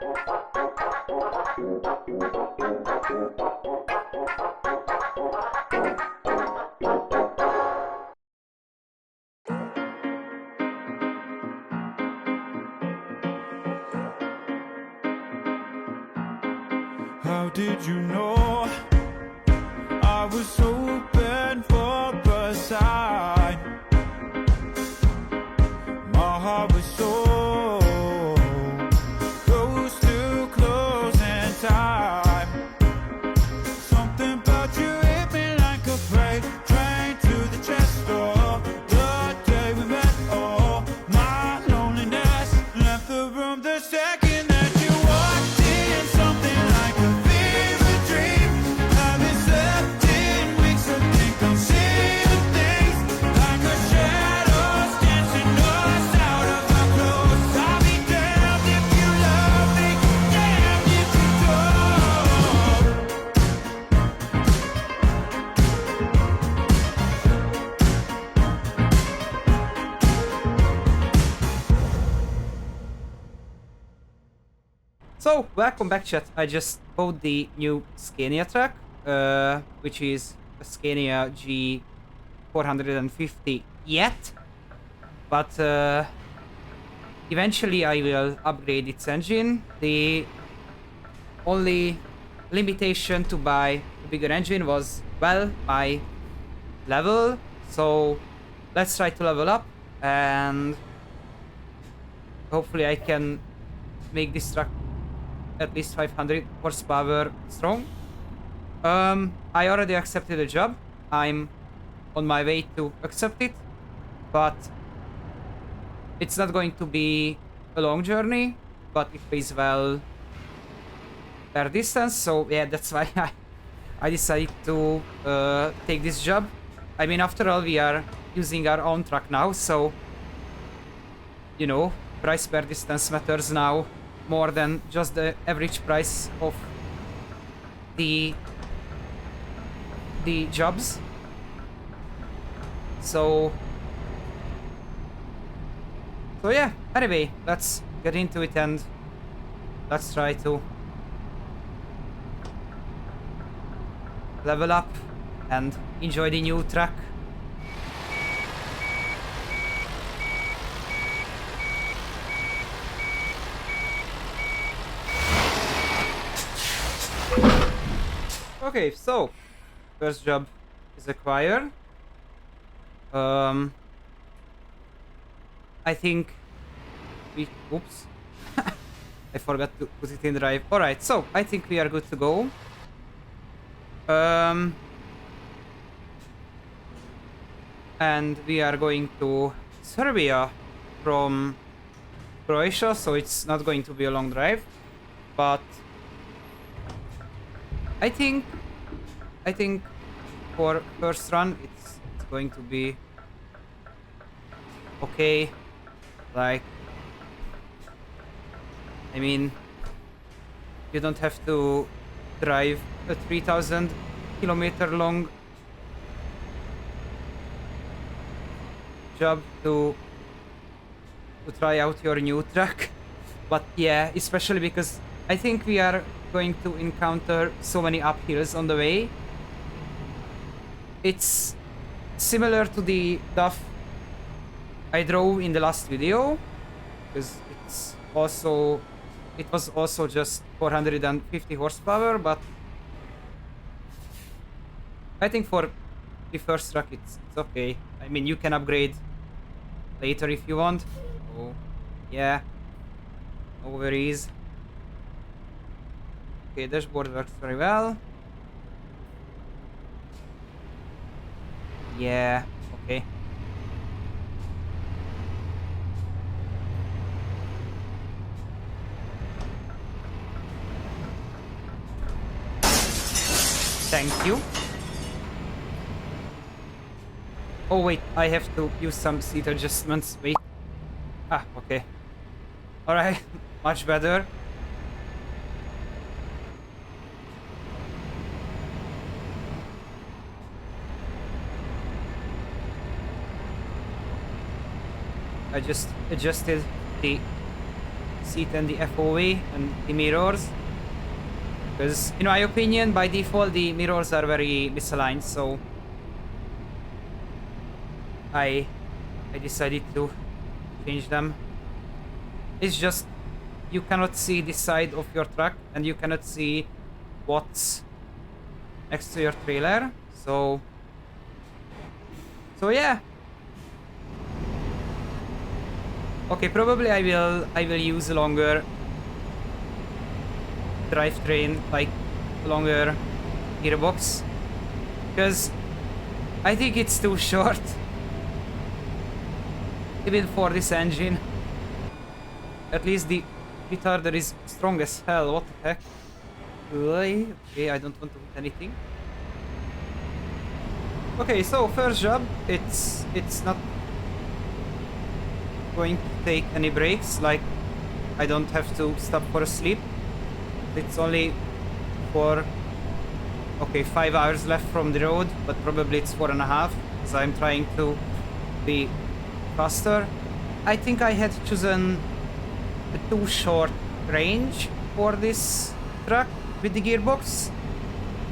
How did you know I was hoping for a sign? My heart was so close to closing time. Something about you hit me like a freight train to the chest door. The day we met, oh, my loneliness left the room the second that you walked in. Something like a fever dream. Haven't slept in weeks. I think I'm seeing things like a shadows dancing us out of our clothes. I'll be damned if you love me, damned if you don't. So, welcome back, chat. I just bought the new Scania truck, which is a Scania G450 yet, but eventually I will upgrade its engine. The only limitation to buy a bigger engine was, well, my level, so let's try to level up, and hopefully I can make this truck at least 500 horsepower strong. I already accepted the job. I'm on my way to accept it, but it's not going to be a long journey, but it pays well per distance, so yeah, that's why I decided to take this job. I mean, after all, we are using our own truck now, so you know, price per distance matters now more than just the average price of the jobs. So yeah, anyway, let's get into it and let's try to level up and enjoy the new truck. Okay, so first job is acquired. I think we... Oops. I forgot to put it in drive. Alright, so I think we are good to go. And we are going to Serbia from Croatia, so it's not going to be a long drive. But I think for first run it's going to be okay. Like, I mean, you don't have to drive a 3,000 kilometer long job to try out your new truck. But yeah, especially because I think we are going to encounter so many uphills on the way. It's similar to the DAF I drove in the last video, because it was also just 450 horsepower, but I think for the first truck it's okay. I mean, you can upgrade later if you want. So yeah, no worries. Okay, dashboard works very well. Yeah, okay. Thank you. Oh wait, I have to use some seat adjustments. Wait. Ah, okay. Alright, much better. I just adjusted the seat and the FOV and the mirrors. Because, in my opinion, by default, the mirrors are very misaligned, so I decided to change them. It's just you cannot see this side of your truck and you cannot see what's next to your trailer. So yeah. Okay, probably I will use a longer drivetrain, like longer gearbox, because I think it's too short even for this engine. At least the retarder is strong as hell. What the heck? Okay, I don't want to hit anything. Okay, so first job, it's not going to take any breaks, like I don't have to stop for a sleep. It's only for, okay, 5 hours left from the road, but probably it's 4.5, because I'm trying to be faster. I think I had chosen a too short range for this truck with the gearbox,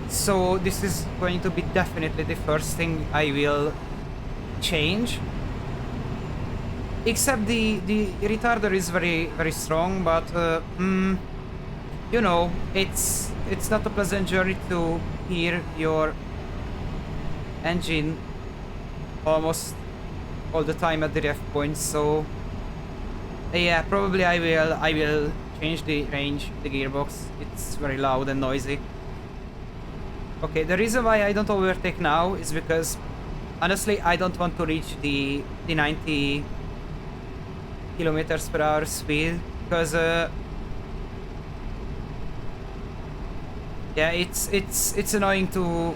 so this is going to be definitely the first thing I will change. Except the retarder is very strong, but you know, it's not a pleasant journey to hear your engine almost all the time at the ref point. So yeah, probably I will change the range of the gearbox. It's very loud and noisy. Okay, the reason why I don't overtake now is because honestly I don't want to reach the 90 kilometers per hour speed, because yeah, it's annoying to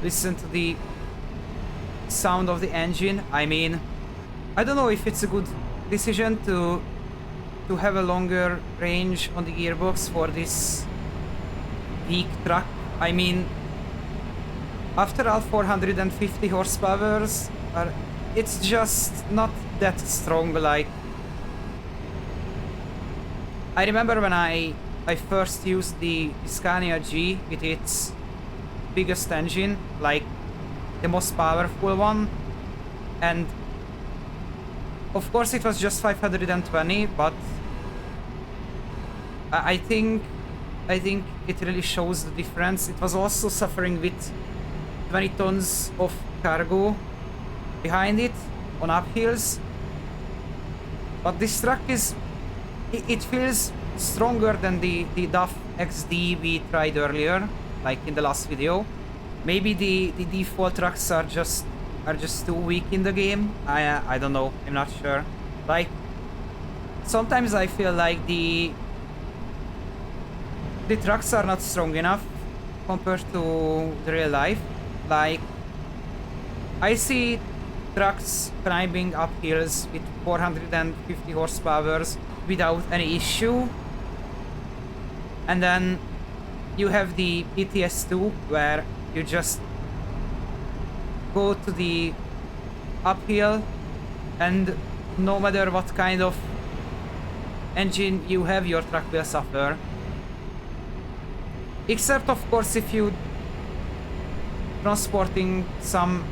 listen to the sound of the engine. I mean, I don't know if it's a good decision to have a longer range on the gearbox for this weak truck. I mean, after all 450 horsepower, it's just not that strong. Like, I remember when I first used the Scania G with its biggest engine, like the most powerful one, and of course it was just 520, but I think it really shows the difference. It was also suffering with 20 tons of cargo behind it on uphills, but this truck is, it feels stronger than the DAF XD we tried earlier, like in the last video. Maybe the default trucks are just too weak in the game. I don't know, I'm not sure. Like, sometimes I feel like the trucks are not strong enough compared to the real life. Like, I see trucks climbing up hills with 450 horsepower without any issue, and then you have the ETS 2 where you just go to the uphill and no matter what kind of engine you have, your truck will suffer. Except of course if you transporting some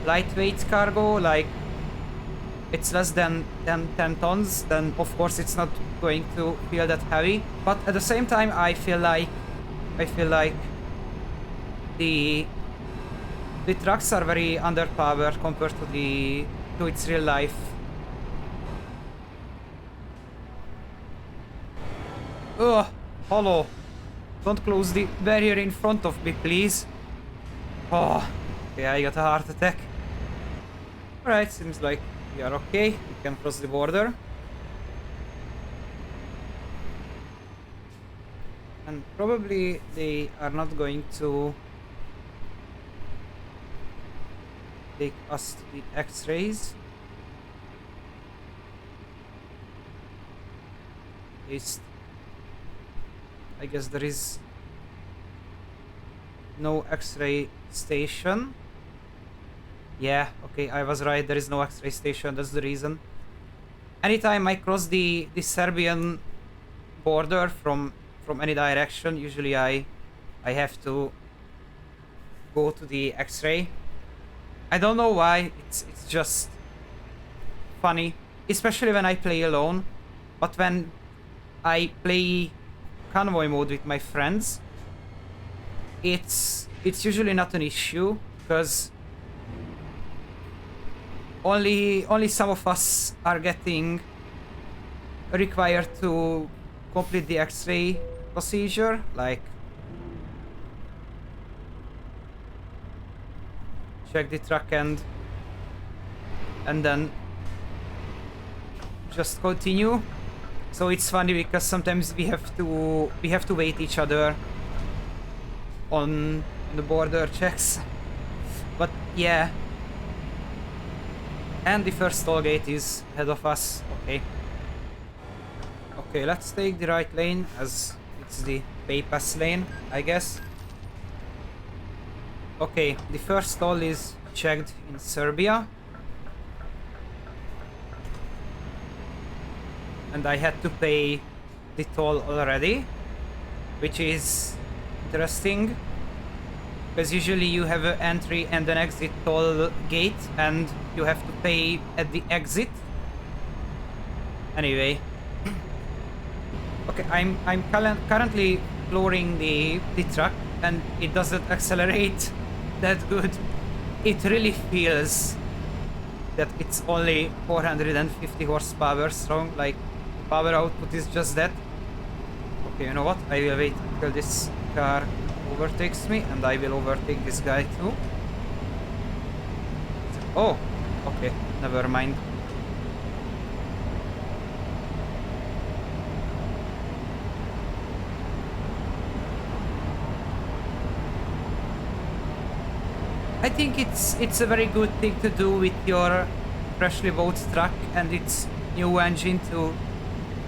lightweight cargo, like it's less than 10 tons, then of course it's not going to feel that heavy. But at the same time I feel like the trucks are very underpowered compared to its real life. Ugh, hello. Don't close the barrier in front of me, please. Oh, okay, I got a heart attack. Alright, seems like we are okay. We can cross the border. And probably they are not going to take us to the X-rays. At least, I guess there is no X-ray station. Yeah, okay, I was right, there is no X-ray station, that's the reason. anytime I cross the Serbian border from any direction, usually I have to go to the X-ray. I don't know why. It's just funny, especially when I play alone. But when I play convoy mode with my friends, it's usually not an issue because only some of us are getting required to complete the X-ray procedure, like check the truck and then just continue. So it's funny because sometimes we have to wait each other on the border checks. But yeah. And the first toll gate is ahead of us. Okay. Okay, let's take the right lane as it's the bypass lane, I guess. Okay, the first toll is checked in Serbia. And I had to pay the toll already, which is interesting. Because usually you have an entry and an exit toll gate and you have to pay at the exit. Anyway. Okay, I'm currently flooring the truck and it doesn't accelerate that good. It really feels that it's only 450 horsepower strong, like the power output is just that. Okay, you know what? I will wait until this car overtakes me and I will overtake this guy too. Oh, okay, never mind. I think it's a very good thing to do with your freshly bought truck and its new engine to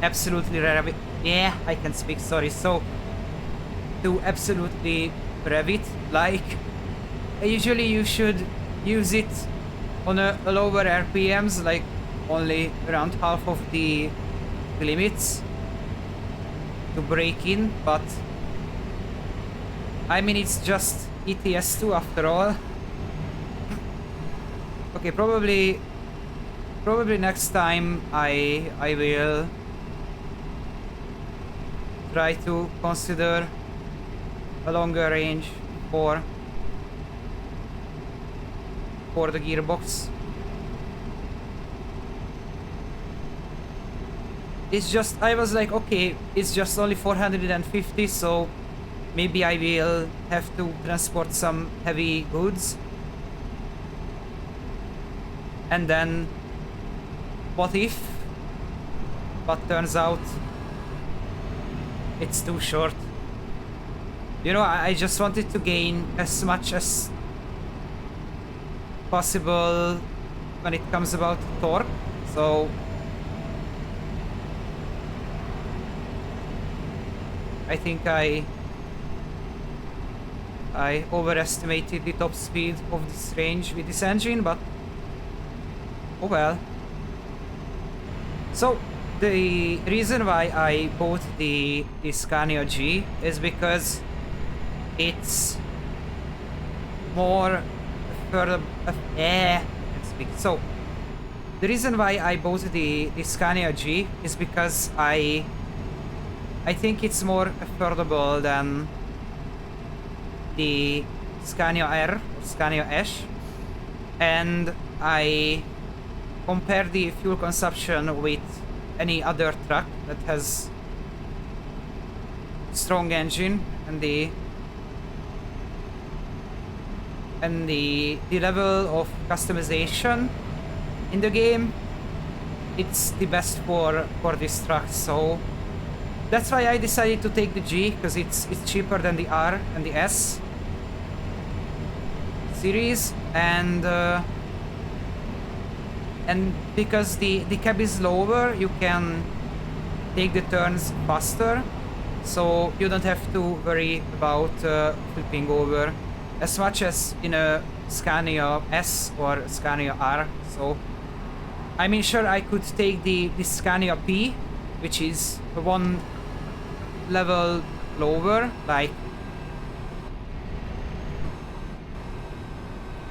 absolutely rev it. Yeah, I can speak, sorry. So, to absolutely rev it, like, usually you should use it on a lower RPMs, like only around half of the limits to break in, but I mean, it's just ETS 2 after all. Okay, probably next time I will try to consider a longer range for the gearbox. It's just, I was like, okay, it's just only 450, so maybe I will have to transport some heavy goods. And then, what if? But turns out, it's too short. You know, I just wanted to gain as much as possible when it comes about torque, so I think I overestimated the top speed of this range with this engine, but oh well. So the reason why I bought the Scania G is because it's more further. So the reason why I bought the Scania G is because I think it's more affordable than the Scania R or Scania Ash, and I compare the fuel consumption with any other truck that has strong engine and the level of customization in the game. It's the best for this truck, so that's why I decided to take the G, because it's cheaper than the R and the S series, and because the cab is lower, you can take the turns faster, so you don't have to worry about flipping over as much as in a Scania S or Scania R. So I mean, sure, I could take the Scania P, which is one level lower, like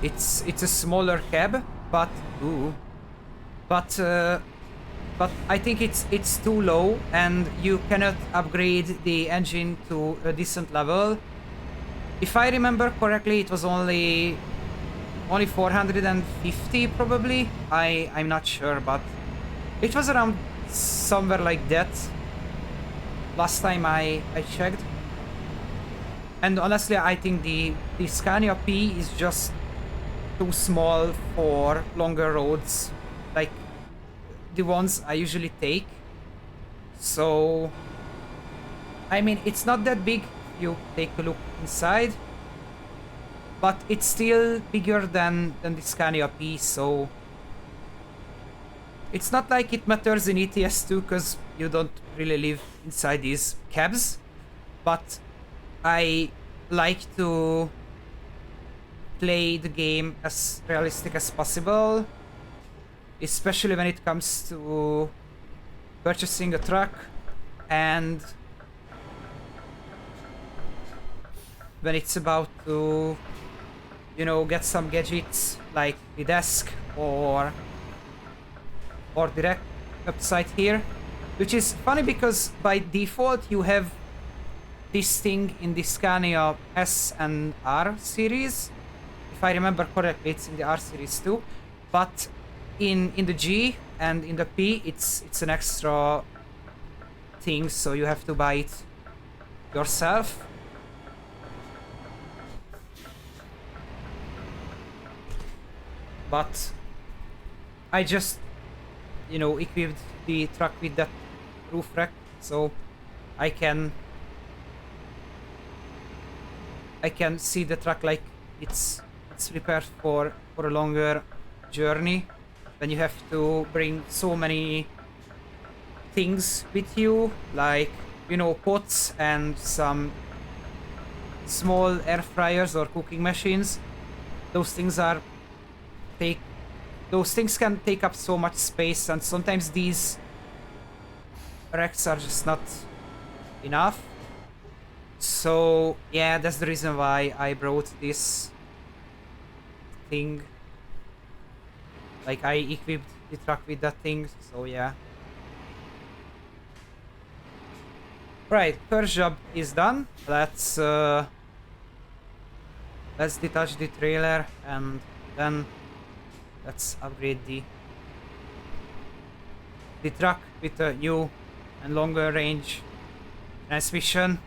it's a smaller cab, but ooh, but I think it's too low, and you cannot upgrade the engine to a decent level. If I remember correctly, it was only 450 probably. I'm not sure, but it was around somewhere like that last time I checked. And honestly, I think the Scania P is just too small for longer roads, like the ones I usually take. So, I mean, it's not that big if you take a look inside, but it's still bigger than the Scania P, so it's not like it matters in ETS 2, because you don't really live inside these cabs, but I like to play the game as realistic as possible, especially when it comes to purchasing a truck and when it's about to, you know, get some gadgets like the desk or direct upside here, which is funny because by default you have this thing in the Scania S and R series. If I remember correctly, it's in the R series too, but in the G and in the P, it's an extra thing, so you have to buy it yourself. But I just, you know, equipped the truck with that roof rack, so I can see the truck like it's prepared for a longer journey. Then you have to bring so many things with you, like, you know, pots and some small air fryers or cooking machines. Those things can take up so much space, and sometimes these racks are just not enough. So yeah, that's the reason why I brought this thing. Like, I equipped the truck with that thing, so yeah. Right, first job is done. Let's detach the trailer and then let's upgrade the truck with a new and longer range transmission.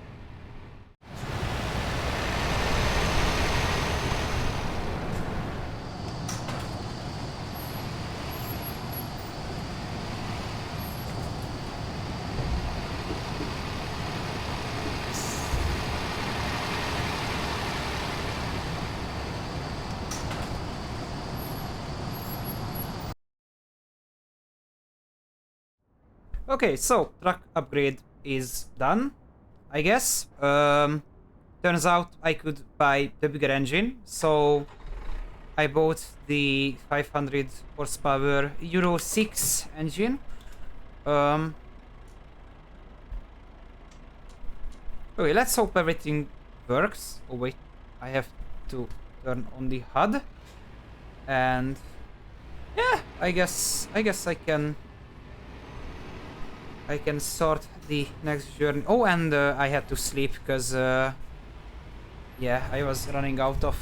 Okay, so truck upgrade is done, I guess. Turns out I could buy the bigger engine, so I bought the 500 horsepower Euro 6 engine. Okay, let's hope everything works. Oh wait, I have to turn on the HUD, and yeah, I guess I can start the next journey. Oh, and I had to sleep because yeah, I was running out of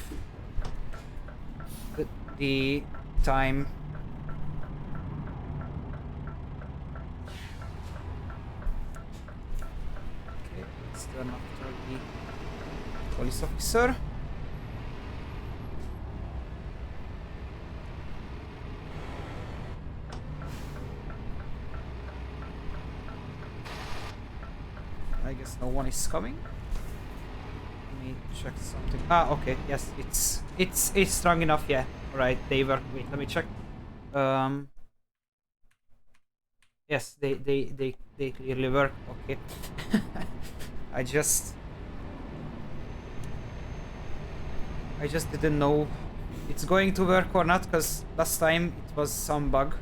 the time. Okay, let's turn after the police officer. I guess no one is coming. Let me check something. Ah, okay. Yes, it's strong enough. Yeah. All right. They work. Wait, let me check. Yes, they clearly work. Okay. I just didn't know it's going to work or not, because last time it was some bug.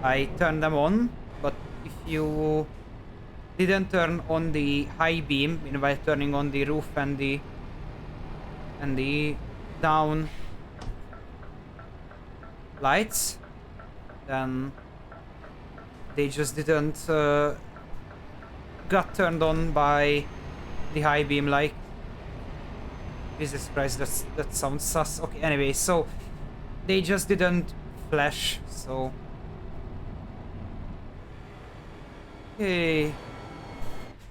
I turned them on, but if you didn't turn on the high beam, while turning on the roof and the down lights, then they just didn't got turned on by the high beam. Like, Jesus Christ, that sounds sus. Okay, anyway, so they just didn't flash. So okay,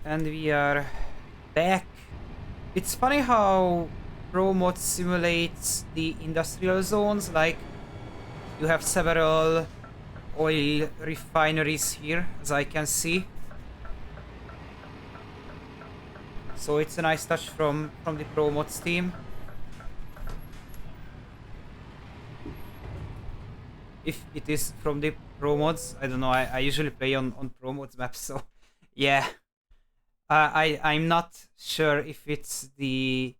and we are back. It's funny how Pro Mod simulates the industrial zones. Like, you have several oil refineries here, as I can see. So it's a nice touch from the Pro Mods team. If it is from the Pro Mods, I don't know. I usually play on Pro Mods maps, so yeah. I'm not sure if it's the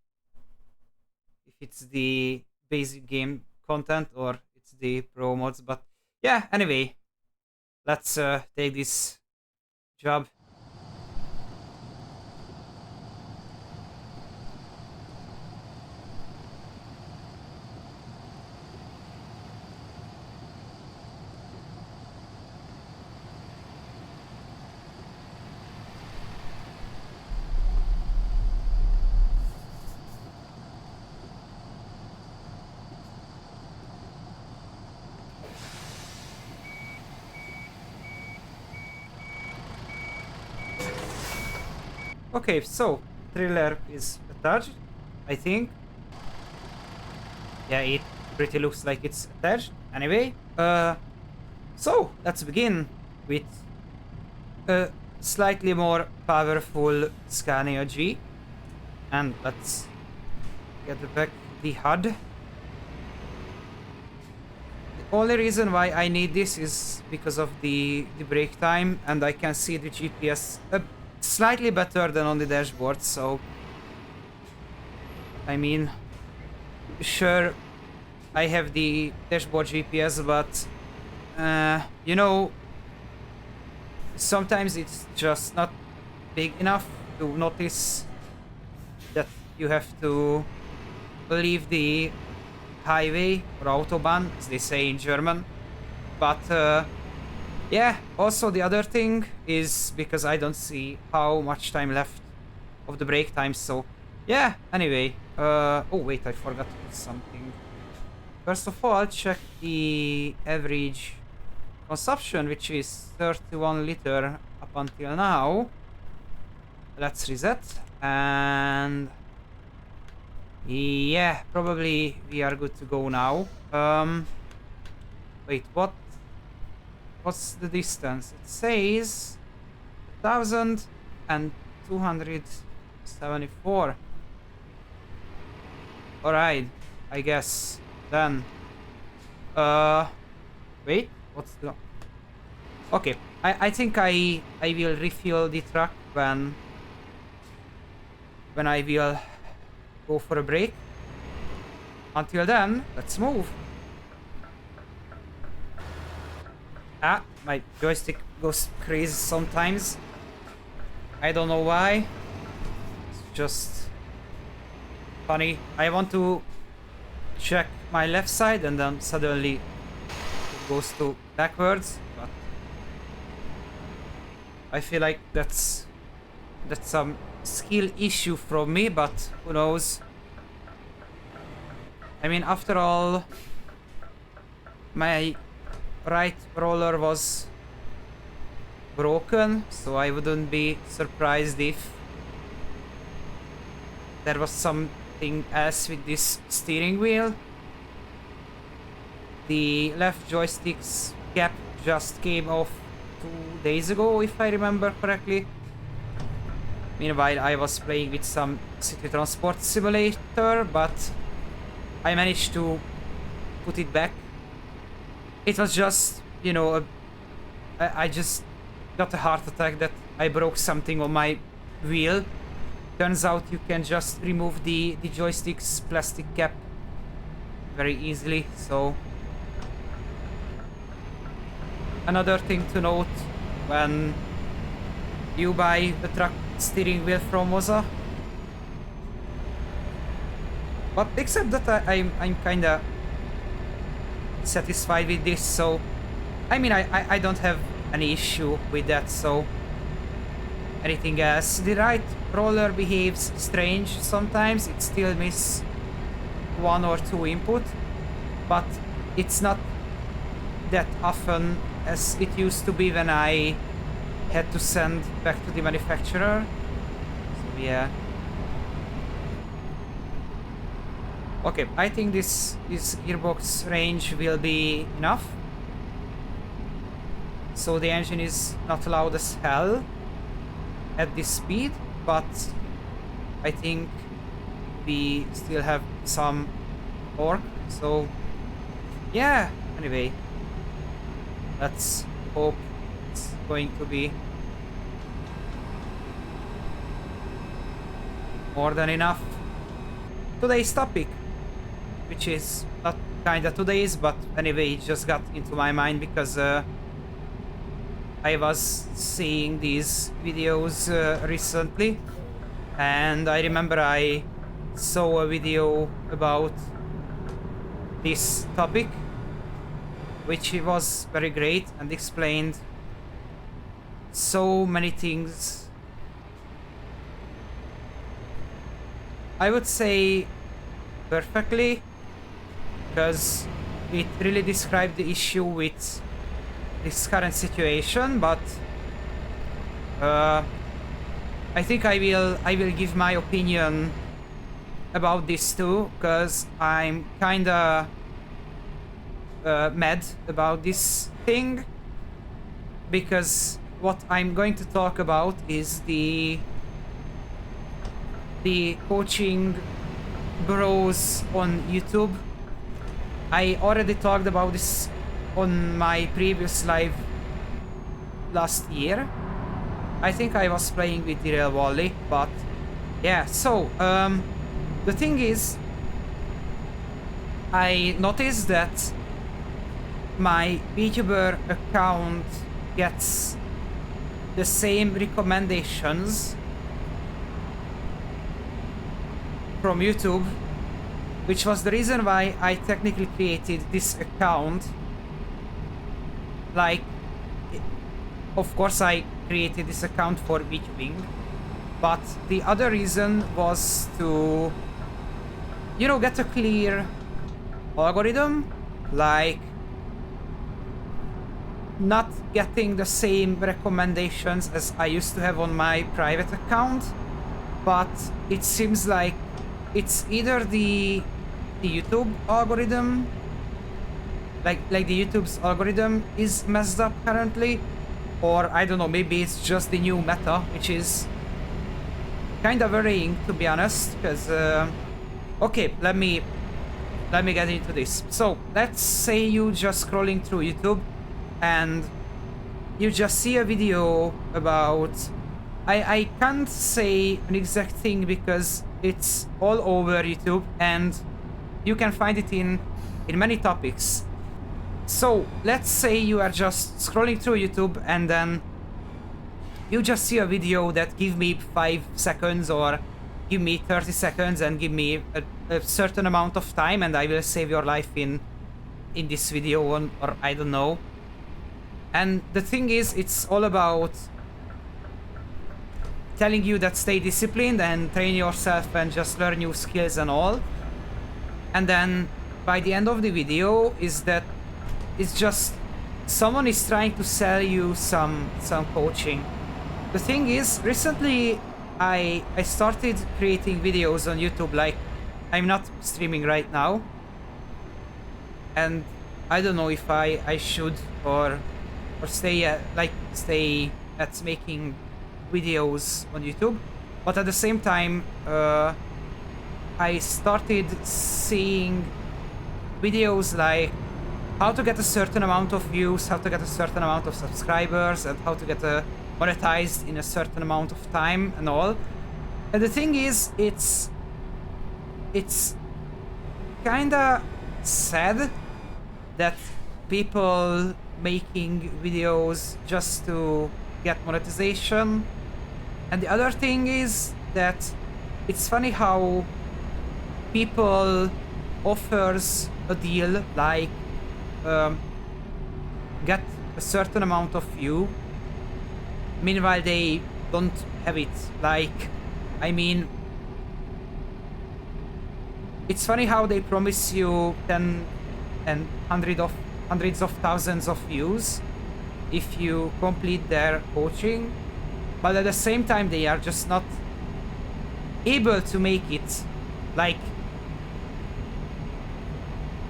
basic game content or it's the Pro Mods, but yeah. Anyway, let's take this job. Okay, so trailer is attached, I think. Yeah, it pretty looks like it's attached. Anyway, so let's begin with a slightly more powerful Scania G, and let's get back the HUD. The only reason why I need this is because of the brake time, and I can see the GPS slightly better than on the dashboard, so I mean, sure, I have the dashboard GPS, but you know, sometimes it's just not big enough to notice that you have to leave the highway or Autobahn, as they say in German. But yeah, also the other thing is because I don't see how much time left of the break time, so yeah, anyway. Oh wait, I forgot something. First of all, check the average consumption, which is 31 liter up until now. Let's reset, and yeah, probably we are good to go now. Wait, what's the distance? It says 1,274. Alright, I guess then. Wait, what's the... Okay, I think I will refuel the truck when I will go for a break. Until then, let's move. Ah, my joystick goes crazy sometimes. I don't know why. It's just funny. I want to check my left side and then suddenly it goes to backwards, but I feel like that's some skill issue from me, but who knows. I mean, after all, my right roller was broken, so I wouldn't be surprised if there was something else with this steering wheel. The left joystick's cap just came off 2 days ago, if I remember correctly. Meanwhile, I was playing with some city transport simulator, but I managed to put it back. It was just, you know, I just got a heart attack that I broke something on my wheel. Turns out you can just remove the joystick's plastic cap very easily, so another thing to note when you buy a truck steering wheel from Moza. But except that I'm kinda satisfied with this, so I mean I don't have any issue with that, so anything else. The right roller behaves strange sometimes, it still miss 1 or 2 input, but it's not that often as it used to be when I had to send back to the manufacturer. So yeah. Okay, I think this gearbox range will be enough. So the engine is not loud as hell at this speed, but I think we still have some torque. So yeah, anyway, let's hope it's going to be more than enough. Today's topic, which is not kinda today's, but anyway, it just got into my mind because I was seeing these videos recently, and I remember I saw a video about this topic, which was very great and explained so many things. I would say perfectly, because it really described the issue with this current situation, but I think I will give my opinion about this too, because I'm kinda mad about this thing, because what I'm going to talk about is the coaching bros on YouTube. I already talked about this on my previous live last year. I think I was playing with the real Wally, but yeah, so the thing is, I noticed that my VTuber account gets the same recommendations from YouTube, which was the reason why I technically created this account. Like, of course I created this account for VTubing, but the other reason was to, you know, get a clear algorithm, like not getting the same recommendations as I used to have on my private account, but it seems like it's either the YouTube algorithm, like the YouTube's algorithm is messed up currently, or I don't know, maybe it's just the new meta, which is kind of worrying, to be honest, because okay, let me get into this. So let's say you just scrolling through YouTube and you just see a video about, I can't say an exact thing because it's all over YouTube and you can find it in many topics. So let's say you are just scrolling through YouTube and then you just see a video that give me 5 seconds or give me 30 seconds and give me a certain amount of time, and I will save your life in this video, or I don't know. And the thing is, it's all about telling you that stay disciplined and train yourself and just learn new skills and all. And then by the end of the video is that it's just someone is trying to sell you some coaching. The thing is, recently I started creating videos on YouTube. Like, I'm not streaming right now, and I don't know if I should or stay at making videos on YouTube, but at the same time I started seeing videos like how to get a certain amount of views, how to get a certain amount of subscribers, and how to get monetized in a certain amount of time and all. And the thing is, it's kinda sad that people making videos just to get monetization. And the other thing is that it's funny how people offers a deal like get a certain amount of view, meanwhile they don't have it. Like, I mean, it's funny how they promise you 10 and hundreds of thousands of views if you complete their coaching, but at the same time they are just not able to make it. Like,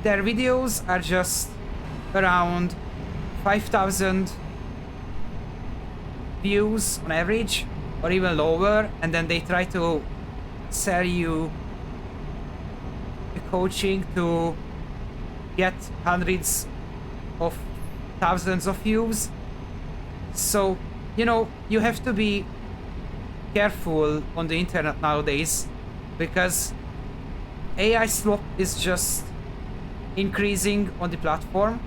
their videos are just around 5,000 views on average, or even lower, and then they try to sell you the coaching to get hundreds of thousands of views. So, you know, you have to be careful on the internet nowadays, because AI slop is just increasing on the platform.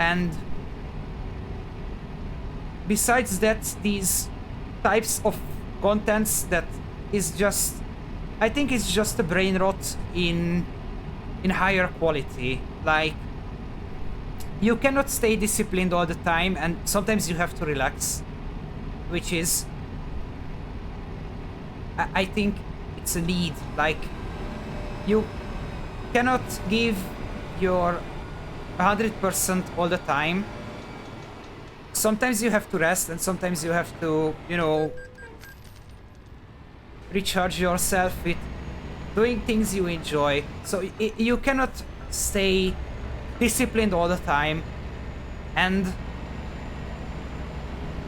And besides that, these types of contents that is just, I think it's just a brain rot in higher quality. Like, you cannot stay disciplined all the time, and sometimes you have to relax, which is, I think it's a need. Like, you cannot give your 100% all the time. Sometimes you have to rest, and sometimes you have to, you know, recharge yourself with doing things you enjoy. So you cannot stay disciplined all the time. And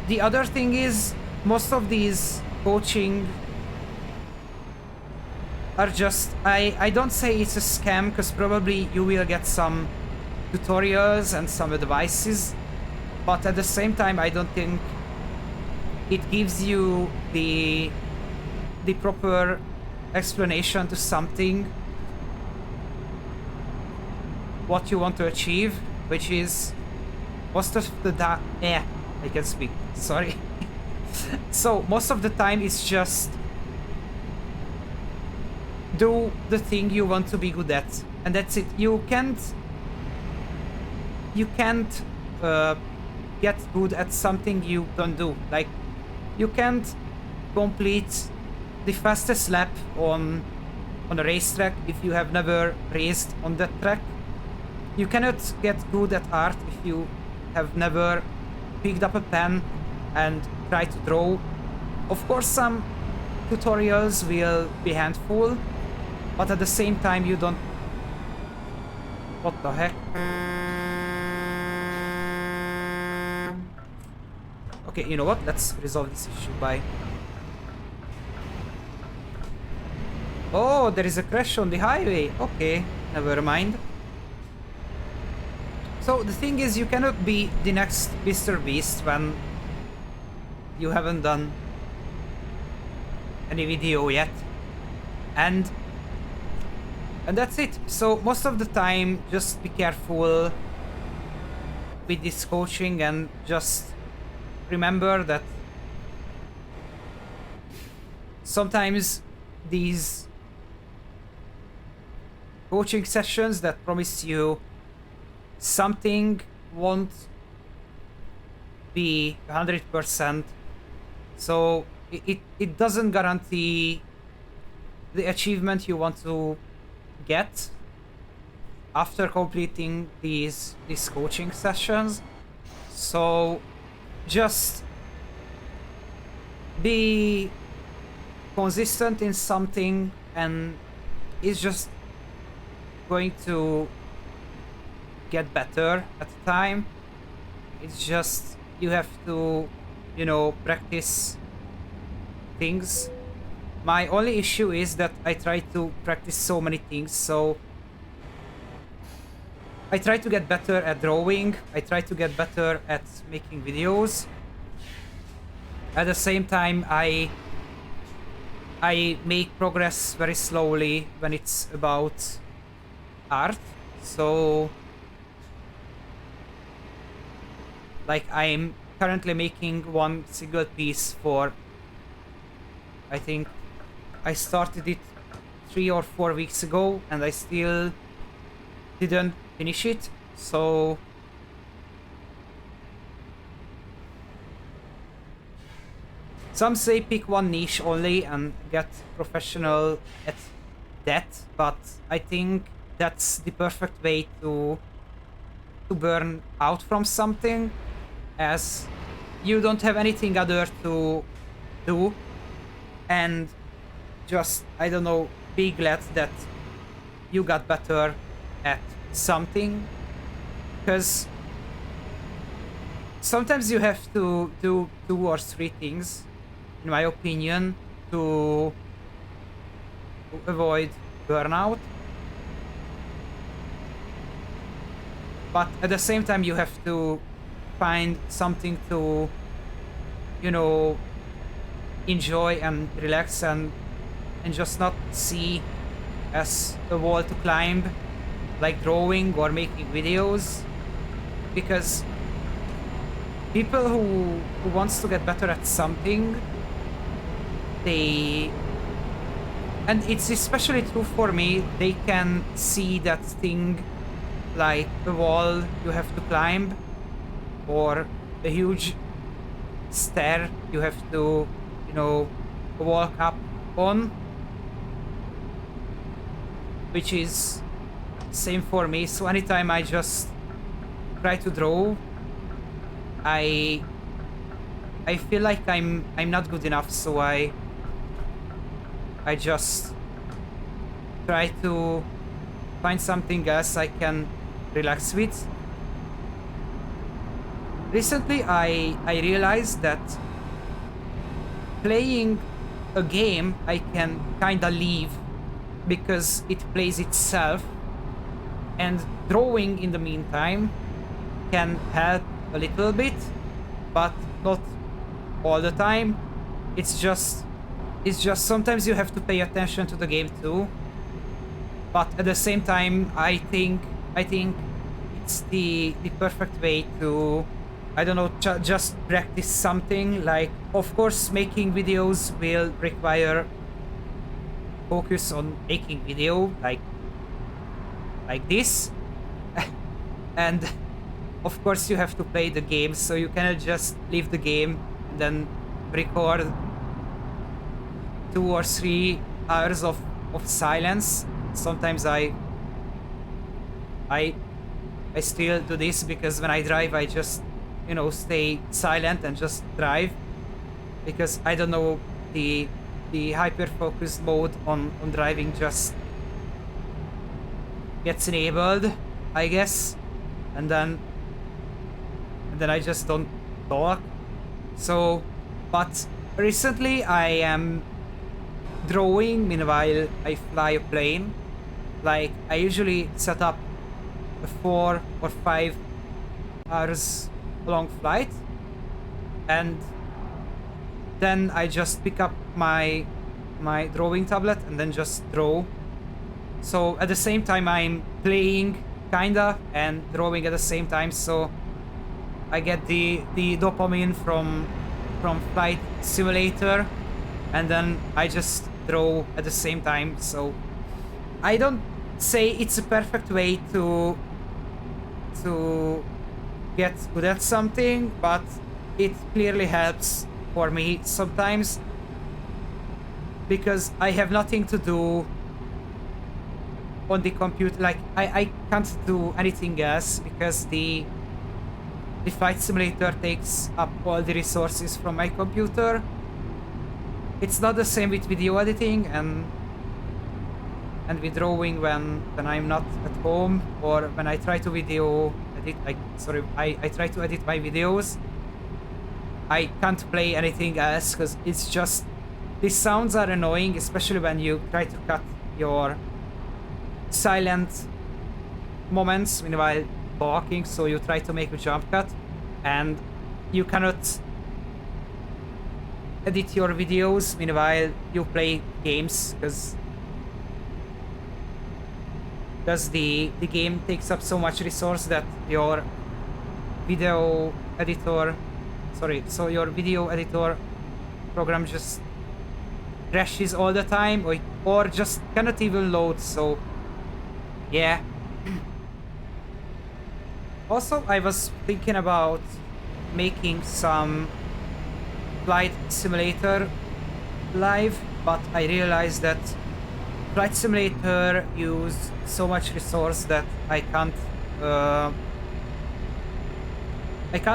the other thing is, most of these coaching are just, I don't say it's a scam, because probably you will get some tutorials and some advices, but at the same time I don't think it gives you the proper explanation to something what you want to achieve, which is most of the I can speak, sorry. So most of the time it's just do the thing you want to be good at, and that's it. You can't get good at something you don't do. Like, you can't complete the fastest lap on a racetrack if you have never raced on that track. You cannot get good at art if you have never picked up a pen and tried to draw. Of course, some tutorials will be handful, but at the same time you don't... What the heck? Okay, you know what? Let's resolve this issue by... Oh, there is a crash on the highway. Okay, never mind. So the thing is, you cannot be the next Mr. Beast when you haven't done any video yet. And that's it. So most of the time, just be careful with this coaching, and just remember that sometimes these coaching sessions that promise you something won't be 100%. So it doesn't guarantee the achievement you want to get after completing these coaching sessions. So just be consistent in something, and it's just going to get better at the time. It's just, you have to, you know, practice things. My only issue is that I try to practice so many things. So I try to get better at drawing, I try to get better at making videos. At the same time, I make progress very slowly when it's about art. So Like, I'm currently making one single piece for, I think I started it 3 or 4 weeks ago, and I still didn't finish it. So some say pick one niche only and get professional at that, but I think that's the perfect way to burn out from something, as you don't have anything other to do, and just, I don't know, be glad that you got better at something, because sometimes you have to do 2 or 3 things, in my opinion, to avoid burnout. But at the same time, you have to find something to, you know, enjoy and relax, and just not see as a wall to climb, like drawing or making videos. Because people who wants to get better at something, they, and it's especially true for me, they can see that thing like a wall you have to climb, or a huge stair you have to, you know, walk up on, which is same for me. So anytime I just try to draw, I feel like I'm not good enough, so I just try to find something else I can relax with. Recently I realized that playing a game I can kinda leave because it plays itself, and drawing in the meantime can help a little bit, but not all the time. It's just sometimes you have to pay attention to the game too. But at the same time, I think it's the perfect way to, I don't know, just practice something. Like, of course, making videos will require focus on making video, like this, and of course you have to play the game, so you cannot just leave the game and then record 2 or 3 hours of silence. Sometimes I still do this, because when I drive I just, you know, stay silent and just drive, because I don't know, the hyper focus mode on driving just gets enabled, I guess, and then I just don't talk. So, but recently I am drawing meanwhile I fly a plane. Like, I usually set up a 4 or 5 hours long flight, and then I just pick up my drawing tablet and then just draw. So at the same time I'm playing kinda and drawing at the same time, so I get the dopamine from Flight Simulator, and then I just draw at the same time. So I don't say it's a perfect way to get good at something, but it clearly helps for me sometimes, because I have nothing to do on the computer. Like, I can't do anything else, because the Flight Simulator takes up all the resources from my computer. It's not the same with video editing and with drawing when I'm not at home, or when I try to video edit. I try to edit my videos. I can't play anything else, because it's just, these sounds are annoying, especially when you try to cut your silent moments while talking. So you try to make a jump cut, and you cannot edit your videos meanwhile you play games, because the game takes up so much resource that your video editor, sorry, so your video editor program just crashes all the time, or just cannot even load, so yeah. Also, I was thinking about making some flight simulator live, but I realized that flight simulator use so much resource that I can't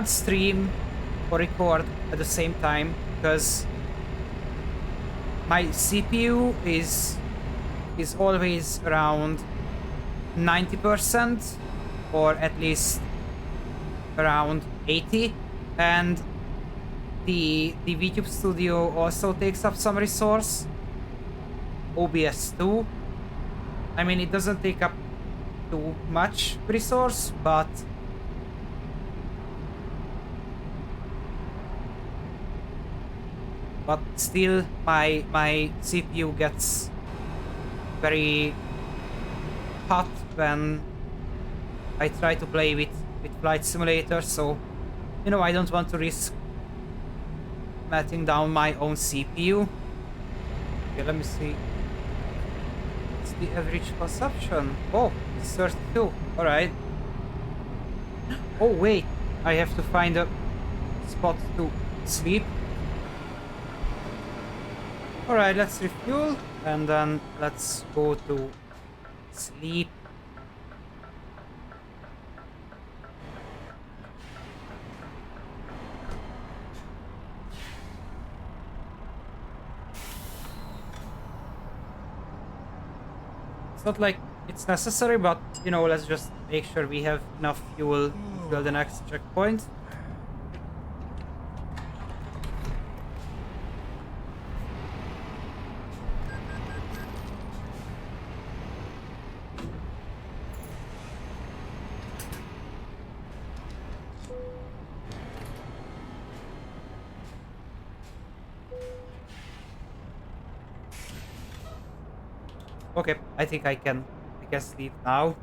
stream or record at the same time, because my CPU is always around 90%, or at least around 80, and the VTube Studio also takes up some resource. OBS too. I mean, it doesn't take up too much resource, but still my CPU gets very hot when I try to play with Flight Simulator, so you know, I don't want to risk melting down my own CPU. Okay, let me see. What's the average consumption? Oh, it's 32. Alright. Oh wait, I have to find a spot to sleep. Alright, let's refuel and then let's go to sleep. It's not like it's necessary, but you know, let's just make sure we have enough fuel until the next checkpoint. Okay, I think I can sleep now.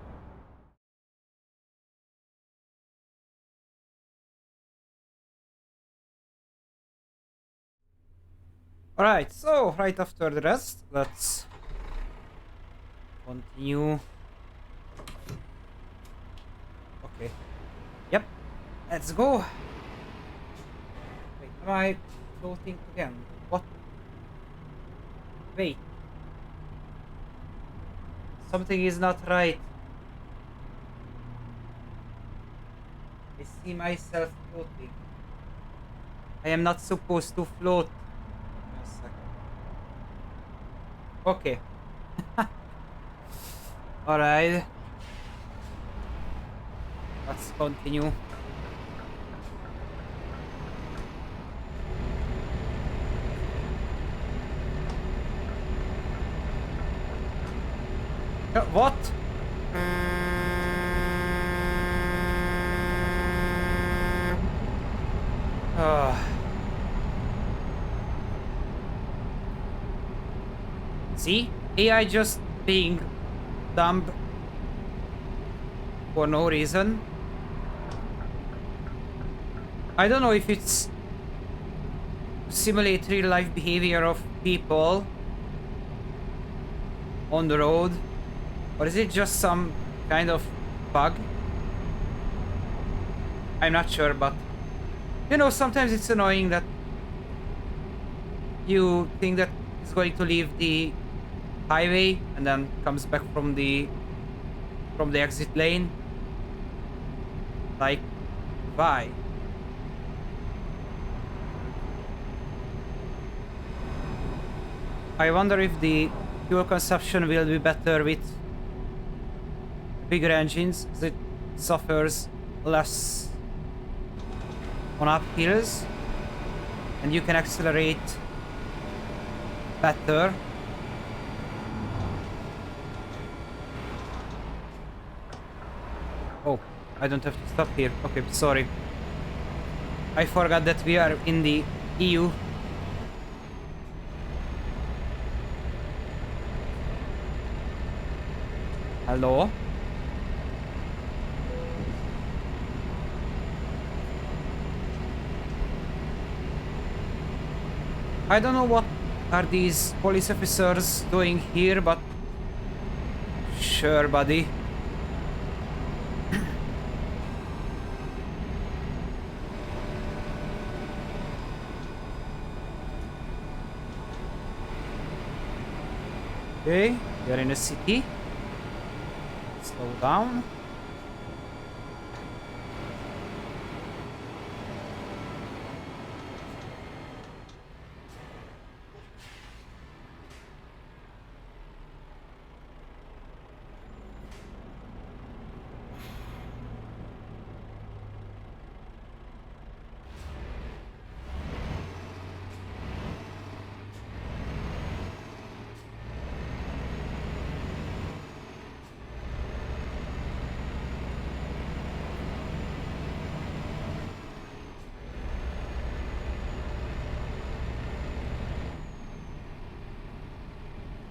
Alright, so right after the rest, let's continue. Okay. Yep. Let's go. Wait, am I floating again? What? Wait. Something is not right. I see myself floating. I am not supposed to float. Wait a second. Okay. Alright. Let's continue. What? See? AI just being dumb for no reason. I don't know if it's to simulate real life behavior of people on the road, or is it just some kind of bug? I'm not sure, but you know, sometimes it's annoying that you think that it's going to leave the highway and then comes back from the exit lane. Like, why? I wonder if the fuel consumption will be better with bigger engines, as it suffers less on uphills and you can accelerate better. Oh, I don't have to stop here. Okay, sorry. I forgot that we are in the EU. Hello? I don't know what are these police officers doing here, but sure, buddy. Okay, we are in a city. Slow down.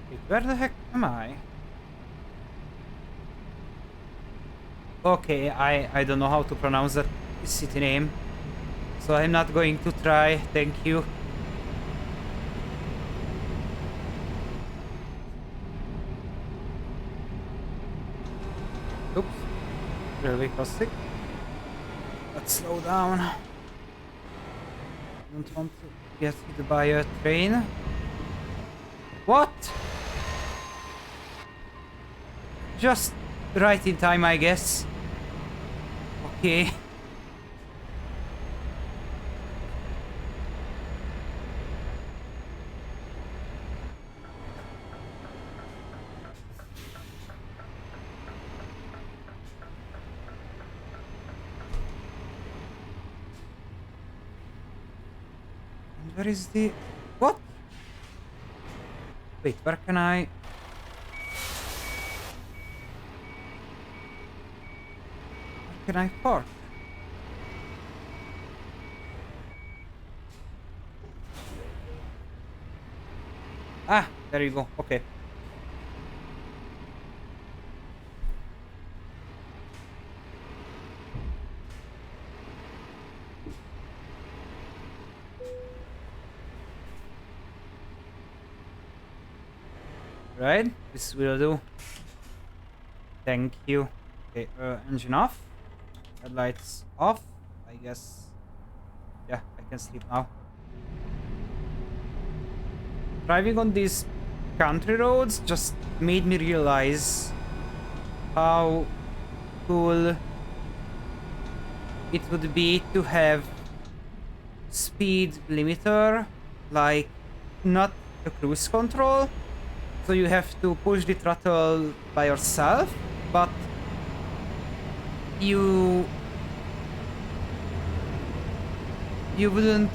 Wait, where the heck am I? Okay, I don't know how to pronounce that city name, so I'm not going to try, thank you. Oops, really caustic. Let's slow down. Don't want to get hit by a train. What? Just right in time, I guess. Okay. And where is the... What? Wait, where can I... Where can I park? Ah, there you go. Okay. Right, this will do. Thank you. Okay, engine off. Headlights off. I guess. Yeah, I can sleep now. Driving on these country roads just made me realize how cool it would be to have speed limiter, like not a cruise control, so you have to push the throttle by yourself, but you wouldn't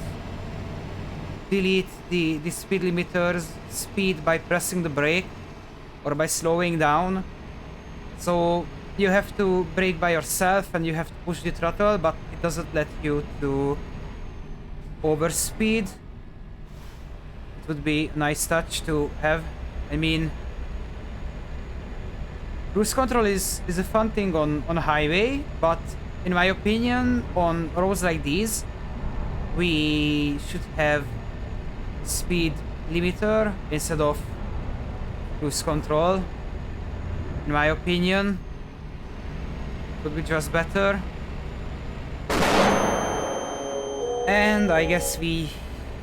delete the speed limiter's speed by pressing the brake or by slowing down. So you have to brake by yourself and you have to push the throttle, but it doesn't let you to overspeed. It would be a nice touch to have. I mean, cruise control is a fun thing on a highway, but in my opinion, on roads like these, we should have speed limiter instead of cruise control. In my opinion, it would be just better. And I guess we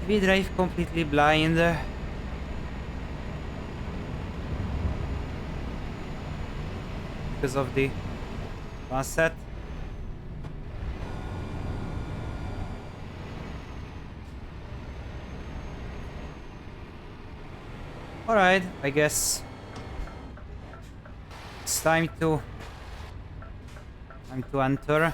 drive completely blind. Because of the sunset. Alright, I guess it's time to enter.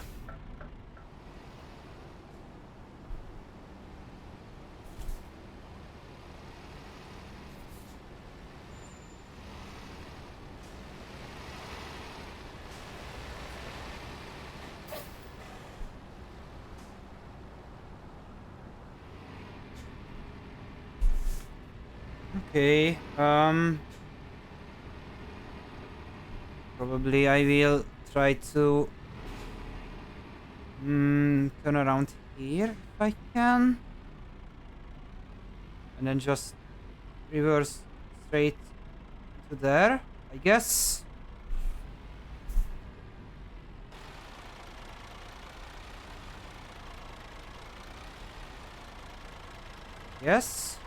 Okay, probably I will try to turn around here if I can. and then just reverse straight to there, I guess. Yes.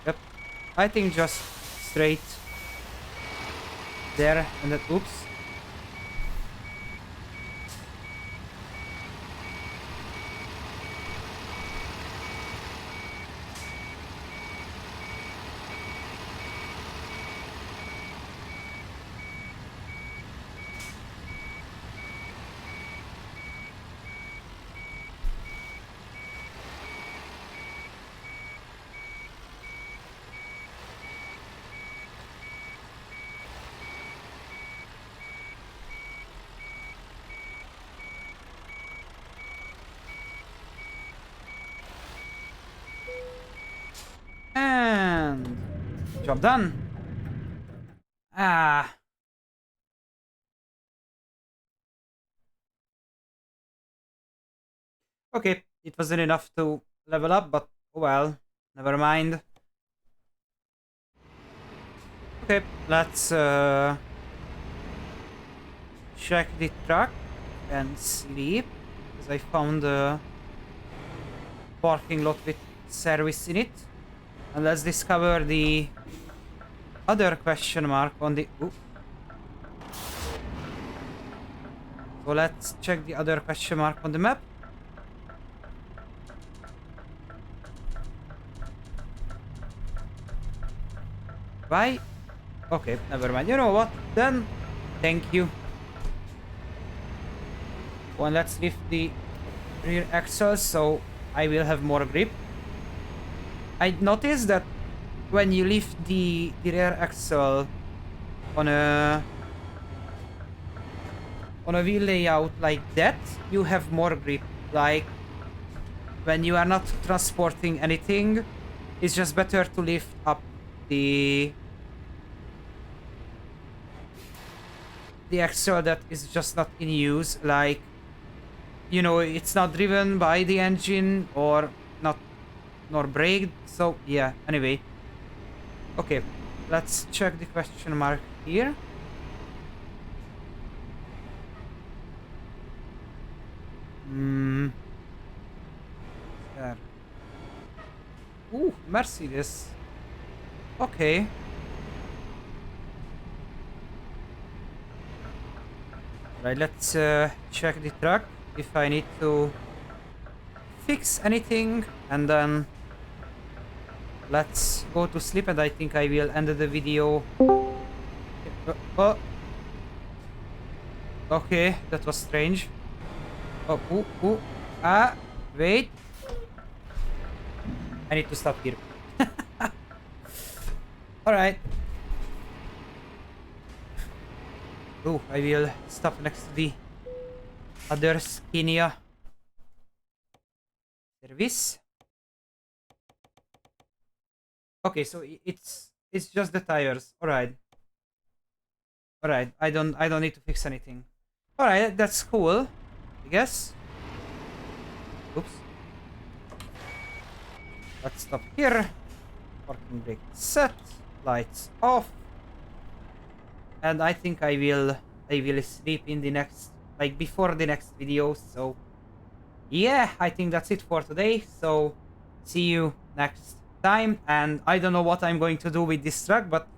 Yep. I think just straight there and then oops. And job done. Ah. Okay, it wasn't enough to level up, but oh well, never mind. Okay, let's check the truck and sleep, because I found a parking lot with service in it. And let's discover the other question mark on the... Ooh. So let's check the other question mark on the map. Why? Okay, never mind. You know what? Then, thank you. Well, let's lift the rear axle so I will have more grip. I noticed that when you lift the rear axle on a wheel layout like that, you have more grip. Like when you are not transporting anything, it's just better to lift up the axle that is just not in use. Like, you know, it's not driven by the engine or not, nor braked. So yeah, anyway. Okay, let's check the question mark here. There. Ooh, Mercedes. Okay. Right, let's check the truck if I need to fix anything, and then let's go to sleep, and I think I will end the video. Oh. Okay, that was strange. Oh, ooh. Ah, wait. I need to stop here. Alright. Oh, I will stop next to the other Scania service. Okay, so it's just the tires. Alright. Alright, I don't need to fix anything. Alright, that's cool, I guess. Oops. Let's stop here. Parking brake set. Lights off. And I think I will sleep in the next, like before the next video. So yeah, I think that's it for today. So see you next time. And I don't know what I'm going to do with this truck, but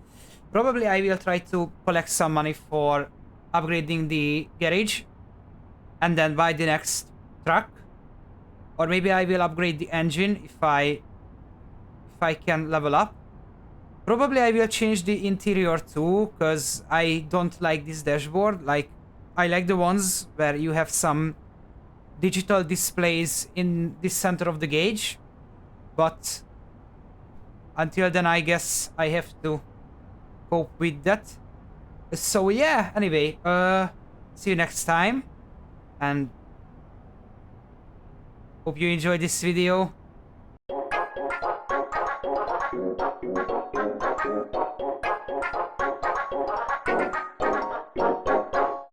probably I will try to collect some money for upgrading the garage and then buy the next truck. Or maybe I will upgrade the engine if I can level up. Probably I will change the interior too, because I don't like this dashboard. Like, I like the ones where you have some digital displays in the center of the gauge. But until then, I guess I have to cope with that. So yeah, anyway, see you next time. And Hope you enjoyed this video.